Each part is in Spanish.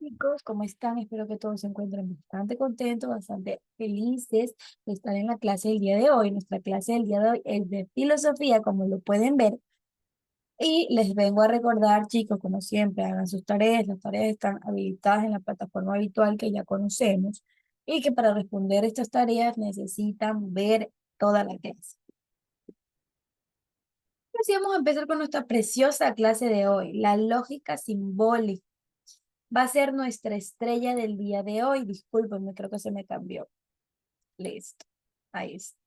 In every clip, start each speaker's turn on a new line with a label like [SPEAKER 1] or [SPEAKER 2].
[SPEAKER 1] Chicos, ¿cómo están? Espero que todos se encuentren bastante contentos, bastante felices de estar en la clase del día de hoy. Nuestra clase del día de hoy es de filosofía, como lo pueden ver. Y les vengo a recordar, chicos, como siempre, hagan sus tareas. Las tareas están habilitadas en la plataforma habitual que ya conocemos y que para responder estas tareas necesitan ver toda la clase. Así vamos a empezar con nuestra preciosa clase de hoy, la lógica simbólica. Va a ser nuestra estrella del día de hoy. Discúlpenme, creo que se me cambió. Listo. Ahí está.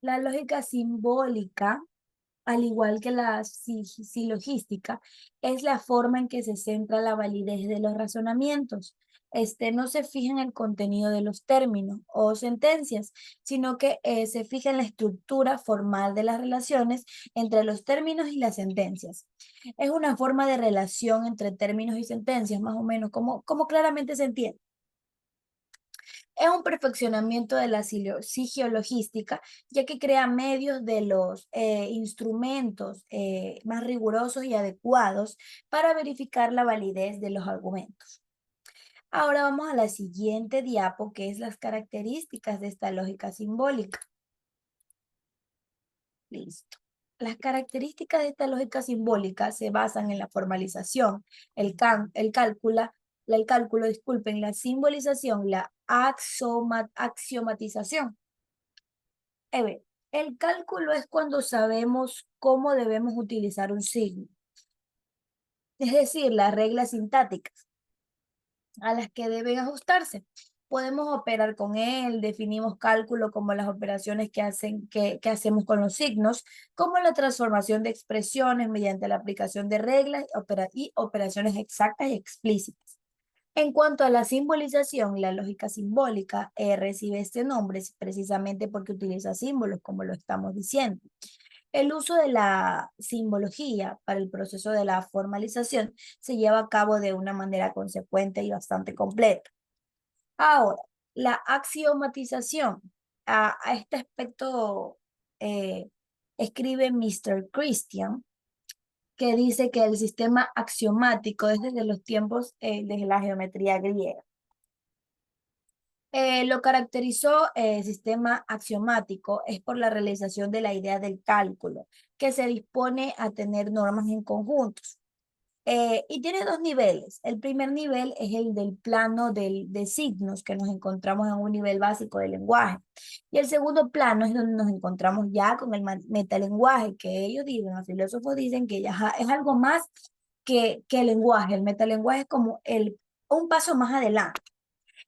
[SPEAKER 1] La lógica simbólica, al igual que la silogística, es la forma en que se centra la validez de los razonamientos. No se fija en el contenido de los términos o sentencias, sino que se fija en la estructura formal de las relaciones entre los términos y las sentencias. Es una forma de relación entre términos y sentencias, más o menos, como claramente se entiende. Es un perfeccionamiento de la sigiologística, ya que crea medios de los instrumentos más rigurosos y adecuados para verificar la validez de los argumentos. Ahora vamos a la siguiente diapo, que es las características de esta lógica simbólica. Listo. Las características de esta lógica simbólica se basan en la formalización, el cálculo, disculpen, la simbolización, la axiomatización. Ver, el cálculo es cuando sabemos cómo debemos utilizar un signo, es decir, las reglas sintácticas a las que deben ajustarse. Podemos operar con él, definimos cálculo como las operaciones que hacemos con los signos, como la transformación de expresiones mediante la aplicación de reglas y operaciones exactas y explícitas. En cuanto a la simbolización, la lógica simbólica recibe este nombre precisamente porque utiliza símbolos, como lo estamos diciendo. El uso de la simbología para el proceso de la formalización se lleva a cabo de una manera consecuente y bastante completa. Ahora, la axiomatización. A este aspecto eh, escribe Mr. Christian, que dice que el sistema axiomático es desde los tiempos de la geometría griega. Lo caracterizó el sistema axiomático es por la realización de la idea del cálculo, que se dispone a tener normas en conjuntos. Y tiene dos niveles. El primer nivel es el del plano de signos, que nos encontramos en un nivel básico del lenguaje. Y el segundo plano es donde nos encontramos ya con el metalenguaje, que ellos dicen, los filósofos dicen que ya es algo más que el lenguaje. El metalenguaje es como un paso más adelante.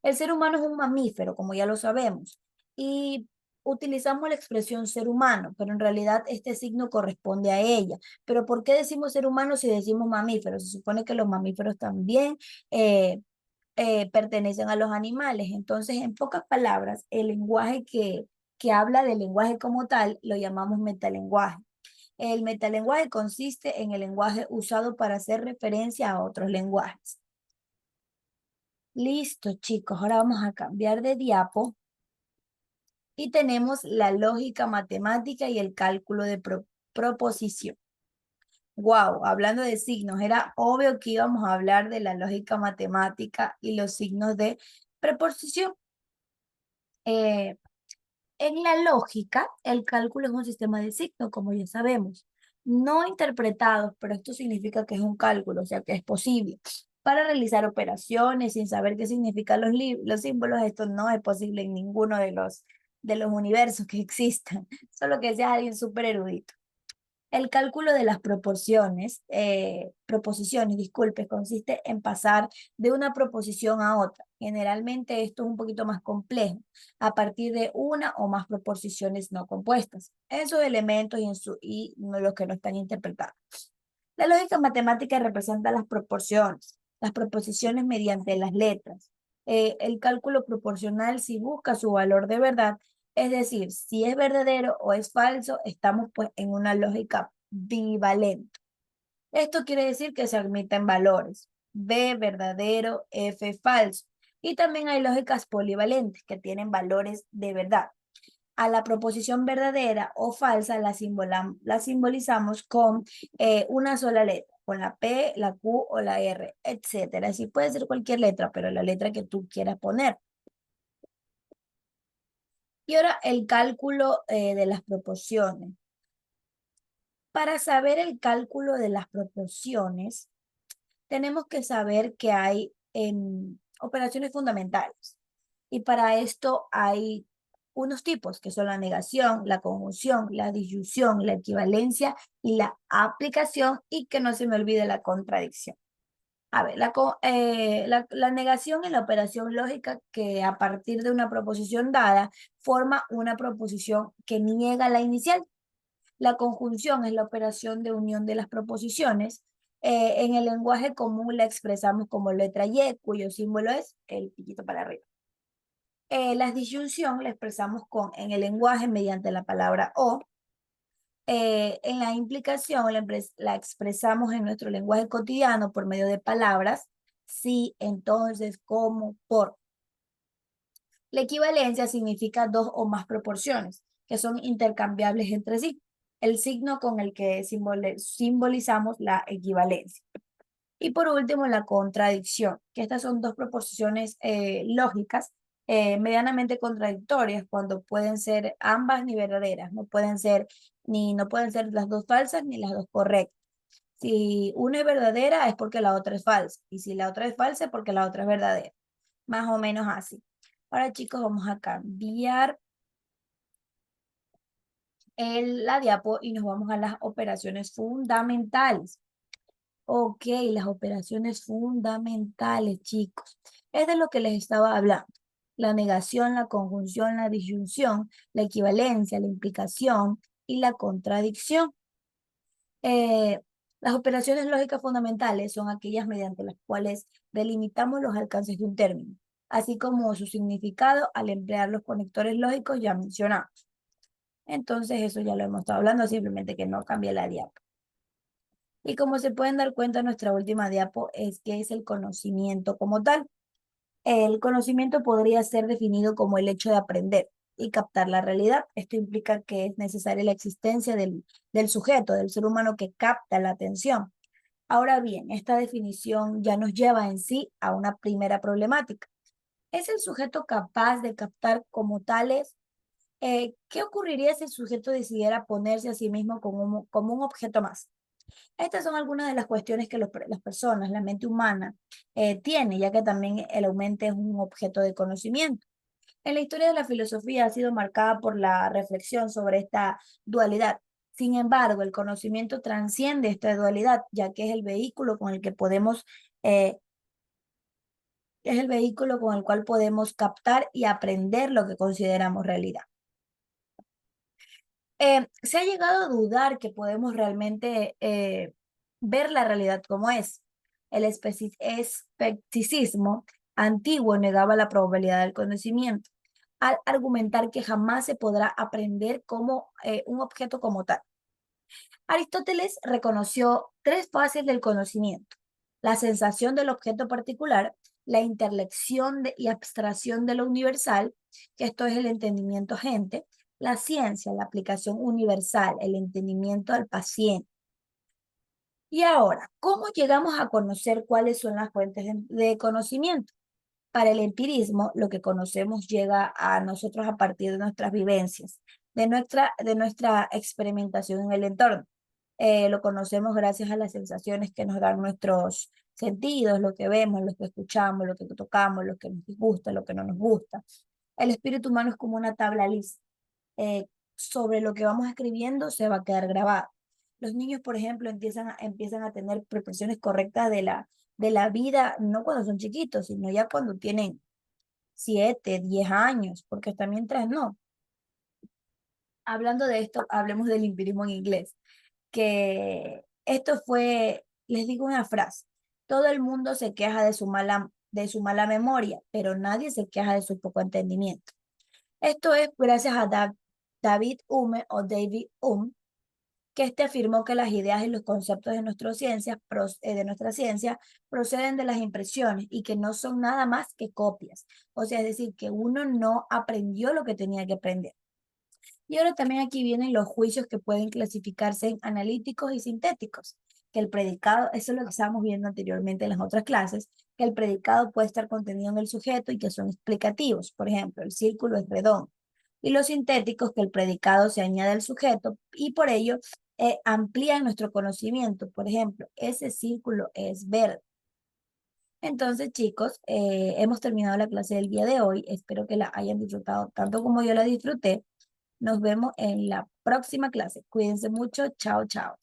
[SPEAKER 1] El ser humano es un mamífero, como ya lo sabemos, y utilizamos la expresión ser humano, pero en realidad este signo corresponde a ella. Pero ¿por qué decimos ser humano si decimos mamífero? Se supone que los mamíferos también eh, pertenecen a los animales. Entonces, en pocas palabras, el lenguaje que habla del lenguaje como tal lo llamamos metalenguaje. El metalenguaje consiste en el lenguaje usado para hacer referencia a otros lenguajes. Listo, chicos. Ahora vamos a cambiar de diapo y tenemos la lógica matemática y el cálculo de proposición. Wow, hablando de signos, era obvio que íbamos a hablar de la lógica matemática y los signos de preposición. Eh, en la lógica, el cálculo es un sistema de signos, como ya sabemos, no interpretados, pero esto significa que es un cálculo, o sea que es posible. Para realizar operaciones sin saber qué significan los símbolos, esto no es posible en ninguno de los universos que existan, solo que sea alguien súper erudito. El cálculo de las proposiciones, disculpe, consiste en pasar de una proposición a otra. Generalmente esto es un poquito más complejo, a partir de una o más proposiciones no compuestas, en sus elementos y no los que no están interpretados. La lógica matemática representa las proporciones, las proposiciones mediante las letras. El cálculo proporcional si busca su valor de verdad, es decir, si es verdadero o es falso, estamos pues en una lógica bivalente. Esto quiere decir que se admiten valores, B verdadero, F falso. Y también hay lógicas polivalentes que tienen valores de verdad. A la proposición verdadera o falsa la simbolizamos con una sola letra. con la P, la Q o la R, etcétera. Así puede ser cualquier letra, pero la letra que tú quieras poner. Y ahora el cálculo de las proporciones. Para saber el cálculo de las proporciones, tenemos que saber que hay operaciones fundamentales. Y para esto hay unos tipos que son la negación, la conjunción, la disyunción, la equivalencia y la aplicación, y que no se me olvide la contradicción. A ver, la negación es la operación lógica que a partir de una proposición dada forma una proposición que niega la inicial. La conjunción es la operación de unión de las proposiciones. En el lenguaje común la expresamos como letra Y, cuyo símbolo es el piquito para arriba. La disyunción la expresamos en el lenguaje mediante la palabra o. En la implicación la expresamos en nuestro lenguaje cotidiano por medio de palabras, sí, entonces, como, por. La equivalencia significa dos o más proporciones que son intercambiables entre sí. El signo con el que simbolizamos la equivalencia. Y por último, la contradicción, que estas son dos proposiciones lógicas medianamente contradictorias cuando pueden ser ambas ni verdaderas, no pueden ser las dos falsas ni las dos correctas. Si una es verdadera es porque la otra es falsa, y si la otra es falsa es porque la otra es verdadera. Más o menos así. Ahora, chicos, vamos a cambiar la diapo y nos vamos a las operaciones fundamentales. Ok, las operaciones fundamentales, chicos. Es de lo que les estaba hablando. La negación, la conjunción, la disyunción, la equivalencia, la implicación y la contradicción. Eh, las operaciones lógicas fundamentales son aquellas mediante las cuales delimitamos los alcances de un término, así como su significado al emplear los conectores lógicos ya mencionados. Entonces, eso ya lo hemos estado hablando, simplemente que no cambie la diapo. Y como se pueden dar cuenta, nuestra última diapo es que es el conocimiento como tal. El conocimiento podría ser definido como el hecho de aprender y captar la realidad. Esto implica que es necesaria la existencia del sujeto, del ser humano que capta la atención. Ahora bien, esta definición ya nos lleva en sí a una primera problemática. ¿Es el sujeto capaz de captar como tales? ¿Qué ocurriría si el sujeto decidiera ponerse a sí mismo como un objeto más? Estas son algunas de las cuestiones que las personas, la mente humana, tiene, ya que también el mente es un objeto de conocimiento. En la historia de la filosofía ha sido marcada por la reflexión sobre esta dualidad. Sin embargo, el conocimiento transciende esta dualidad, ya que eh, es el vehículo con el cual podemos captar y aprender lo que consideramos realidad. Se ha llegado a dudar que podemos realmente ver la realidad como es. El escepticismo antiguo negaba la probabilidad del conocimiento, al argumentar que jamás se podrá aprender como un objeto como tal. Aristóteles reconoció tres fases del conocimiento: la sensación del objeto particular, la intelección y abstracción de lo universal, que esto es el entendimiento agente, la ciencia, la aplicación universal, el entendimiento al paciente. Y ahora, ¿cómo llegamos a conocer cuáles son las fuentes de conocimiento? Para el empirismo, lo que conocemos llega a nosotros a partir de nuestras vivencias, de nuestra experimentación en el entorno. Lo conocemos gracias a las sensaciones que nos dan nuestros sentidos, lo que vemos, lo que escuchamos, lo que tocamos, lo que nos gusta, lo que no nos gusta. El espíritu humano es como una tabla lisa. Sobre lo que vamos escribiendo se va a quedar grabado. Los niños, por ejemplo, empiezan a tener proporciones correctas de la vida, no cuando son chiquitos, sino ya cuando tienen 7, 10 años, porque hasta mientras no. Hablando de esto, hablemos del empirismo en inglés, que esto fue, les digo una frase: todo el mundo se queja de su mala memoria, pero nadie se queja de su poco entendimiento. Esto es gracias a David Hume o David Hume, que este afirmó que las ideas y los conceptos de nuestra ciencia proceden de las impresiones y que no son nada más que copias. O sea, es decir, que uno no aprendió lo que tenía que aprender. Y ahora también aquí vienen los juicios que pueden clasificarse en analíticos y sintéticos. que el predicado, eso es lo que estábamos viendo anteriormente en las otras clases, que el predicado puede estar contenido en el sujeto y que son explicativos. Por ejemplo, el círculo es redondo. Y los sintéticos, que el predicado se añade al sujeto y por ello amplían nuestro conocimiento. Por ejemplo, ese círculo es verde. Entonces, chicos, hemos terminado la clase del día de hoy. Espero que la hayan disfrutado tanto como yo la disfruté. Nos vemos en la próxima clase. Cuídense mucho. Chao, chao.